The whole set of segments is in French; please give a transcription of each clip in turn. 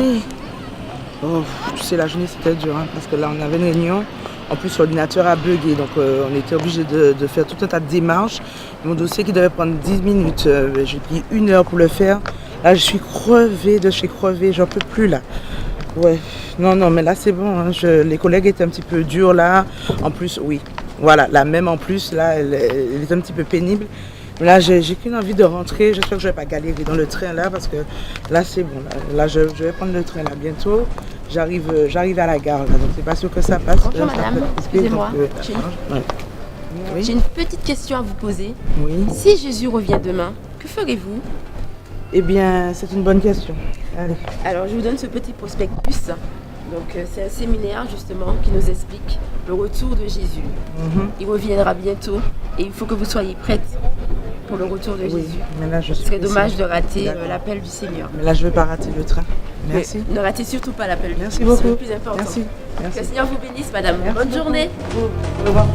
journée. Oh, tu sais, la journée c'était dur hein, parce que là on avait une réunion. En plus l'ordinateur a bugué, donc on était obligé de faire tout un tas de démarches. Mon dossier qui devait prendre 10 minutes, j'ai pris 1 heure pour le faire. Là je suis crevée de chez crevée, j'en peux plus là. Ouais, non, mais là c'est bon, hein, les collègues étaient un petit peu durs là. En plus, oui, voilà, la même en plus, là, elle est un petit peu pénible. Mais là, j'ai qu'une envie de rentrer. J'espère que je ne vais pas galérer dans le train là, parce que là c'est bon. Là, je vais prendre le train là bientôt. J'arrive à la gare là, donc c'est pas sûr que ça passe. Bonjour madame, excusez-moi. Ouais. Oui. J'ai une petite question à vous poser. Oui. Si Jésus revient demain, que ferez-vous? Eh bien, c'est une bonne question. Allez. Alors, je vous donne ce petit prospectus. Donc, c'est un séminaire justement qui nous explique le retour de Jésus. Il reviendra bientôt et il faut que vous soyez prête pour le retour de Oui, Jésus. mais là, je Ce suis serait pressée. dommage de rater D'accord. l'appel du Seigneur. Mais là, je ne vais pas rater le train. Merci. Mais ne ratez surtout pas l'appel du Merci Seigneur, c'est beaucoup. le plus important. Merci. Que le Seigneur vous bénisse, madame. Merci Bonne beaucoup. journée. Au revoir.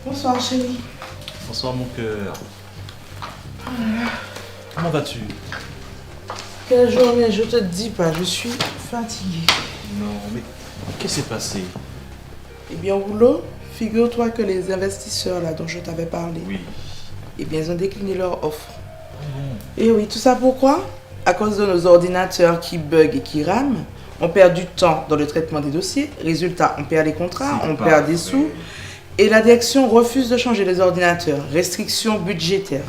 Bonsoir chérie. Bonsoir mon cœur. Comment vas-tu? Quelle journée, je te dis pas, je suis fatiguée. Non, mais qu'est-ce qui s'est passé? Eh bien, au boulot, figure-toi que les investisseurs là dont je t'avais parlé, Oui. eh bien, ils ont décliné leur offre. Bon. Et oui, tout ça pourquoi? À cause de nos ordinateurs qui bug et qui rament. On perd du temps dans le traitement des dossiers. Résultat, on perd les contrats, on perd des sous. Et la direction refuse de changer les ordinateurs. Restrictions budgétaires.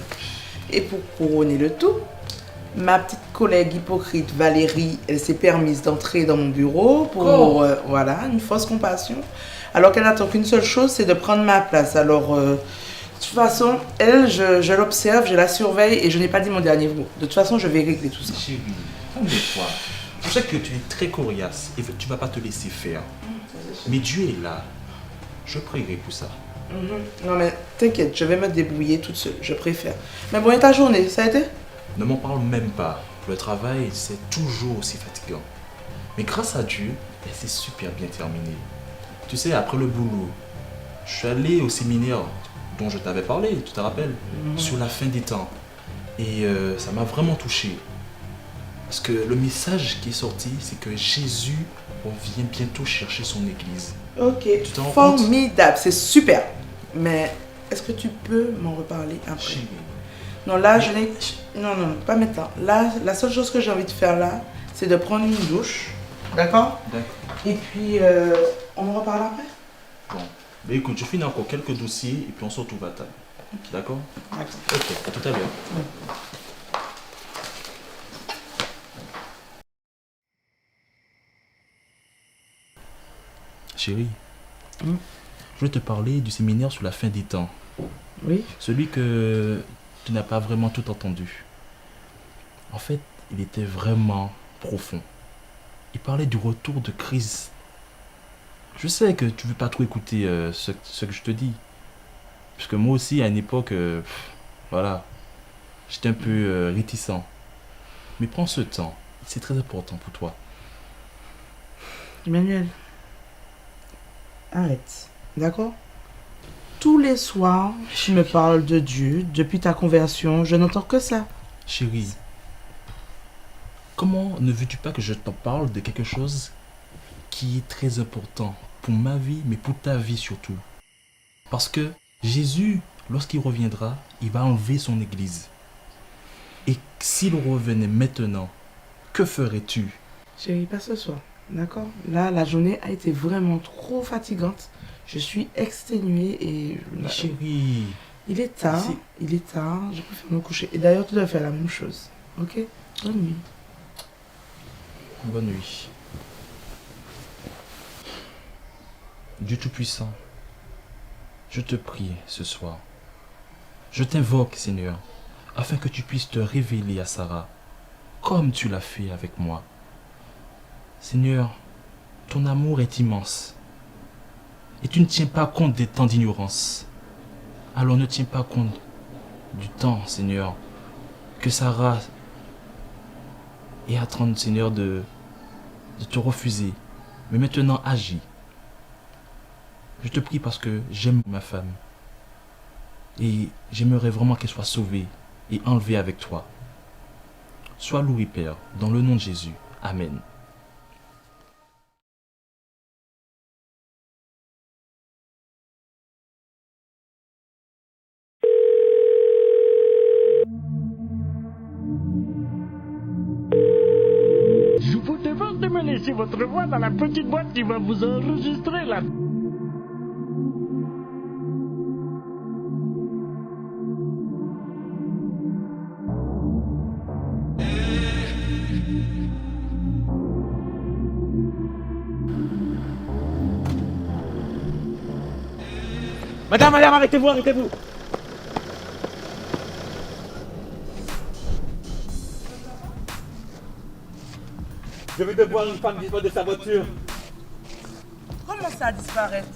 Et pour couronner le tout, ma petite collègue hypocrite Valérie, elle s'est permise d'entrer dans mon bureau pour voilà, une fausse compassion. Alors qu'elle n'attend qu'une seule chose, c'est de prendre ma place. Alors, de toute façon, elle, je l'observe, je la surveille et je n'ai pas dit mon dernier mot. De toute façon, je vais régler tout ça. Chérie, calme-toi. Je sais que tu es très coriace et tu ne vas pas te laisser faire. Mais Dieu est là. Je prierai pour ça. Non mais t'inquiète, je vais me débrouiller toute seule, je préfère. Mais bon, et ta journée, ça a été? Ne m'en parle même pas. Le travail, c'est toujours aussi fatigant. Mais grâce à Dieu, c'est super bien terminé. Tu sais, après le boulot, je suis allé au séminaire dont je t'avais parlé, tu te rappelles, sur la fin des temps. Et ça m'a vraiment touché. Parce que le message qui est sorti, c'est que Jésus vient bientôt chercher son église. Ok, Tu t'en rends compte? formidable, c'est super. Mais est-ce que tu peux m'en reparler après? Chérie. Non, là, je n'ai... Non, pas maintenant. Là, la seule chose que j'ai envie de faire là, c'est de prendre une douche. D'accord? D'accord. Et puis, on en reparle après? Bon. Mais écoute, je finis encore quelques dossiers et puis on se retrouve à table. D'accord? D'accord. Ok, à tout à l'heure. Chérie, je vais te parler du séminaire sur la fin des temps. Oui? Celui que tu n'as pas vraiment tout entendu. En fait, il était vraiment profond. Il parlait du retour de Christ. Je sais que tu ne veux pas trop écouter ce que je te dis. Parce que moi aussi, à une époque, voilà, j'étais un peu réticent. Mais prends ce temps. C'est très important pour toi. Emmanuel, arrête. D'accord? Tous les soirs, tu me parles de Dieu. Depuis ta conversion, je n'entends que ça. Chérie, comment ne veux-tu pas que je t'en parle de quelque chose qui est très important pour ma vie, mais pour ta vie surtout? Parce que Jésus, lorsqu'il reviendra, il va enlever son église. Et s'il revenait maintenant, que ferais-tu? Chérie, pas ce soir. D'accord? Là, la journée a été vraiment trop fatigante. Je suis exténuée et... Mais chérie, Il est tard. C'est- Il est tard. Je préfère me coucher. Et d'ailleurs, tu dois faire la même chose. Ok? Bonne nuit. bonne nuit. Dieu Tout-Puissant, je te prie ce soir. Je t'invoque, Seigneur, afin que tu puisses te révéler à Sarah, comme tu l'as fait avec moi. Seigneur, ton amour est immense. Et tu ne tiens pas compte des temps d'ignorance. Alors ne tiens pas compte du temps, Seigneur, que Sarah est en train, Seigneur, de te refuser. Mais maintenant, agis. Je te prie parce que j'aime ma femme. Et j'aimerais vraiment qu'elle soit sauvée et enlevée avec toi. Sois loué, Père, dans le nom de Jésus. Amen. Je vous demande de me laisser votre voix dans la petite boîte qui va vous enregistrer là. Madame, arrêtez-vous, arrêtez-vous. Je vais devoir une femme disparaître de sa voiture. Comment ça disparaître?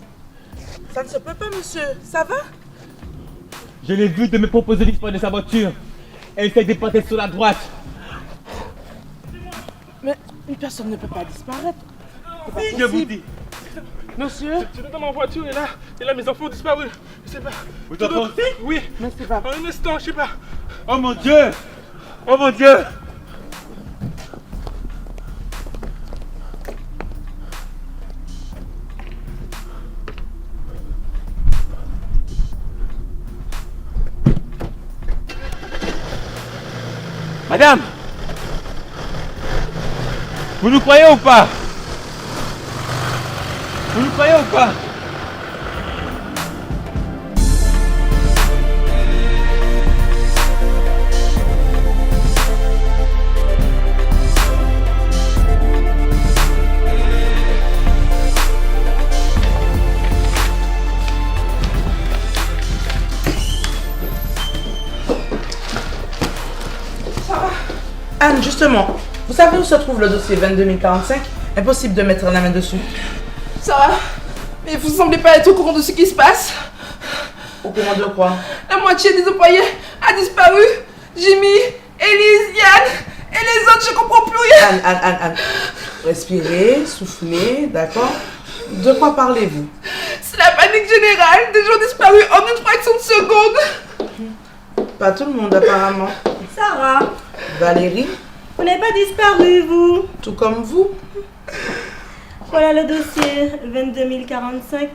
Ça ne se peut pas, monsieur. Ça va? Je l'ai vue de me proposer disparaître de sa voiture. Elle s'est déplacée sur la droite. Mais une personne ne peut pas disparaître. C'est pas Je vous possible. dis. Monsieur, J'étais dans ma voiture et là mes enfants ont disparu. Je sais pas. Vous enfants aussi? Oui. mais c'est pas... En un instant, je sais pas. Oh mon Dieu! Oh mon Dieu! Madame! Vous nous croyez ou pas? Vous nous croyez ou pas? Anne, justement, vous savez où se trouve le dossier 22045? Impossible de mettre la main dessus. Sarah, mais vous semblez pas être au courant de ce qui se passe. Au courant de quoi? La moitié des employés a disparu. Jimmy, Elise, Yann et les autres, je comprends plus rien. Anne. Respirez, soufflez, d'accord? De quoi parlez-vous? C'est la panique générale. Des gens disparus en une fraction de seconde. Pas tout le monde apparemment. Sarah, Valérie, vous n'avez pas disparu, vous. tout comme vous. Voilà le dossier 22045.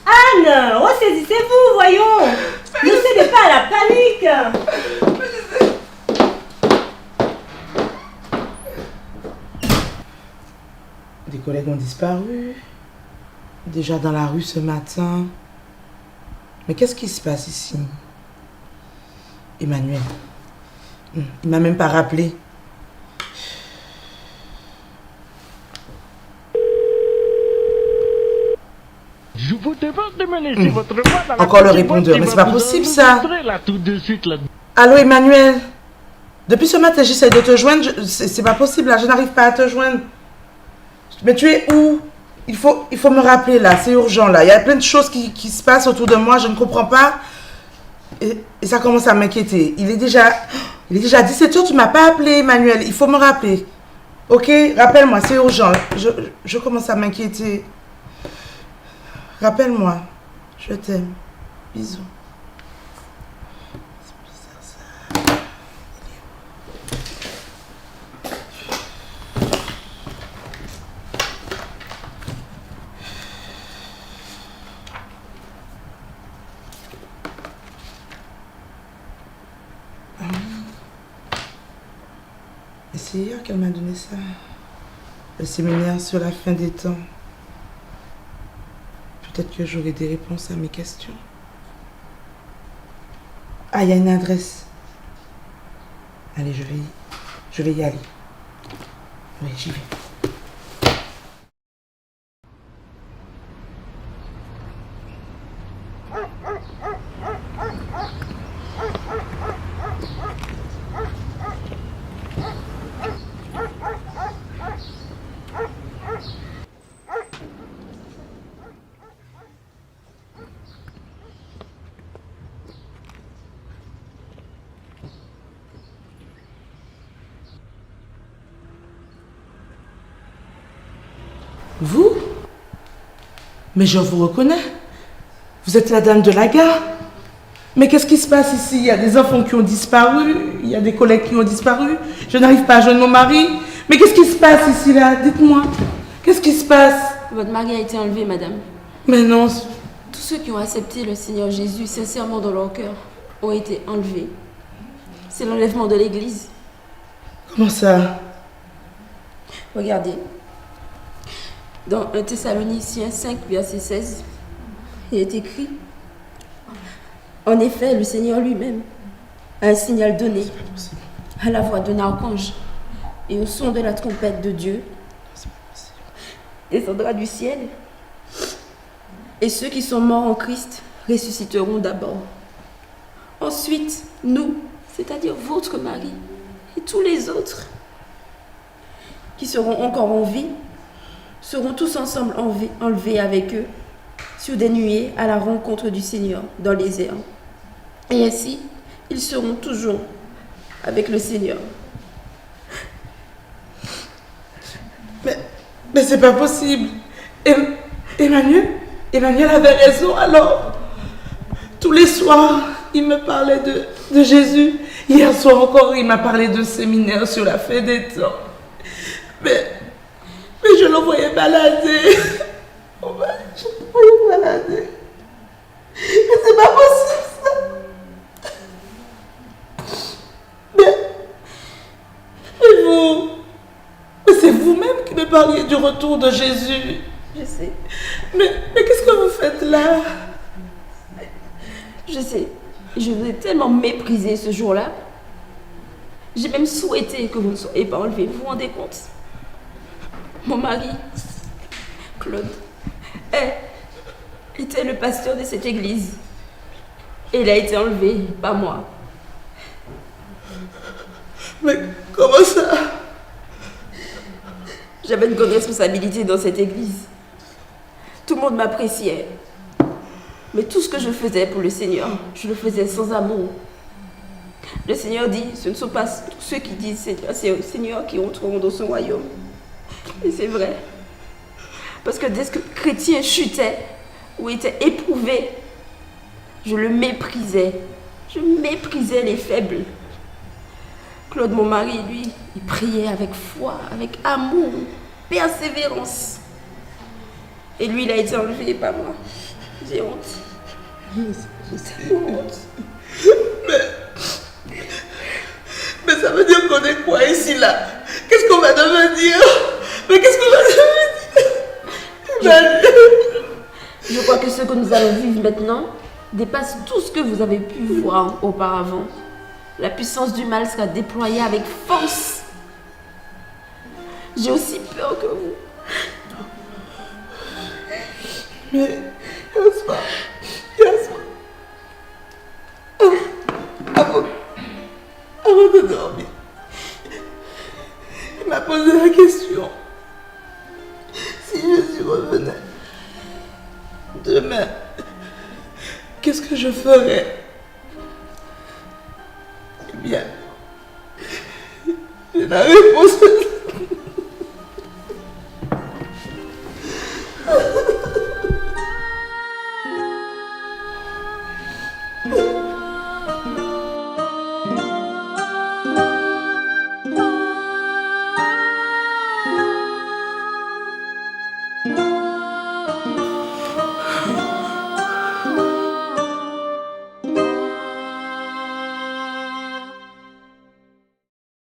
Anne, ressaisissez-vous, voyons. Ne cédez pas à la panique. Des collègues ont disparu. Déjà dans la rue ce matin. Mais qu'est-ce qui se passe ici? Emmanuel. Il m'a même pas rappelé. Je vous demande de me laisser votre voix dans la Encore le petite boîte répondeur, qui mais va c'est pas vous possible, ça. enregistrer là tout de suite là. Allô Emmanuel? Depuis ce matin j'essaie de te joindre. C'est pas possible là, je n'arrive pas à te joindre. Mais tu es où? Il faut me rappeler là, c'est urgent là. Il y a plein de choses qui se passent autour de moi, je ne comprends pas. Et ça commence à m'inquiéter. Il est déjà 17h, tu m'as pas appelé Emmanuel. Il faut me rappeler. Ok? Rappelle-moi, c'est urgent. Je commence à m'inquiéter. Rappelle-moi. Je t'aime. Bisous. C'est bizarre ça. Et c'est hier qu'elle m'a donné ça. Le séminaire sur la fin des temps. Peut-être que j'aurai des réponses à mes questions. Ah, il y a une adresse. Allez, je vais y aller. Oui, j'y vais. Vous? Mais je vous reconnais. Vous êtes la dame de la gare? Mais qu'est-ce qui se passe ici? Il y a des enfants qui ont disparu, il y a des collègues qui ont disparu. Je n'arrive pas à joindre mon mari. Mais qu'est-ce qui se passe ici, là? Dites-moi. Qu'est-ce qui se passe? Votre mari a été enlevé, madame. Mais non. Tous ceux qui ont accepté le Seigneur Jésus sincèrement dans leur cœur ont été enlevés. C'est l'enlèvement de l'Église. Comment ça? Regardez. Dans 1 Thessaloniciens 5, verset 16, il est écrit: en effet, le Seigneur lui-même a un signal donné à la voix d'un archange et au son de la trompette de Dieu descendra du ciel, et ceux qui sont morts en Christ ressusciteront d'abord. Ensuite, nous, c'est-à-dire votre mari et tous les autres qui seront encore en vie, seront tous ensemble enlevés avec eux sur des nuées à la rencontre du Seigneur dans les airs. Et ainsi, ils seront toujours avec le Seigneur. Mais c'est pas possible. Emmanuel avait raison alors. Tous les soirs, il me parlait de Jésus. Hier soir encore, il m'a parlé de séminaire sur la fin des temps. Mais je le voyais balader. Je le voyais balader. Mais c'est pas possible ça. Mais vous, mais c'est vous-même qui me parliez du retour de Jésus. Je sais. Mais qu'est-ce que vous faites là? Je sais. Je vous ai tellement méprisé ce jour-là. J'ai même souhaité que vous ne soyez pas enlevé. Vous vous rendez compte? Mon mari, Claude, était le pasteur de cette église. Et il a été enlevé, pas moi. Mais comment ça? J'avais une grande responsabilité dans cette église. Tout le monde m'appréciait. Mais tout ce que je faisais pour le Seigneur, je le faisais sans amour. Le Seigneur dit, ce ne sont pas tous ceux qui disent Seigneur, c'est au Seigneur qui entreront dans son royaume. Et c'est vrai. Parce que dès que le chrétien chutait ou était éprouvé, je le méprisais. Je méprisais les faibles. Claude, mon mari, lui, il priait avec foi, avec amour, persévérance. Et lui, il a été enlevé, pas moi. J'ai honte. J'ai honte. Mais ça veut dire qu'on est quoi ici, là? Qu'est-ce qu'on va devenir? Mais qu'est-ce qu'on va devenir? Je crois que ce que nous allons vivre maintenant dépasse tout ce que vous avez pu voir auparavant. La puissance du mal sera déployée avec force. J'ai aussi peur que vous. Mais, Yasma, avant de dormir, il m'a posé la question. Si Jésus revenait demain, qu'est-ce que je ferais? Eh bien, j'ai la réponse.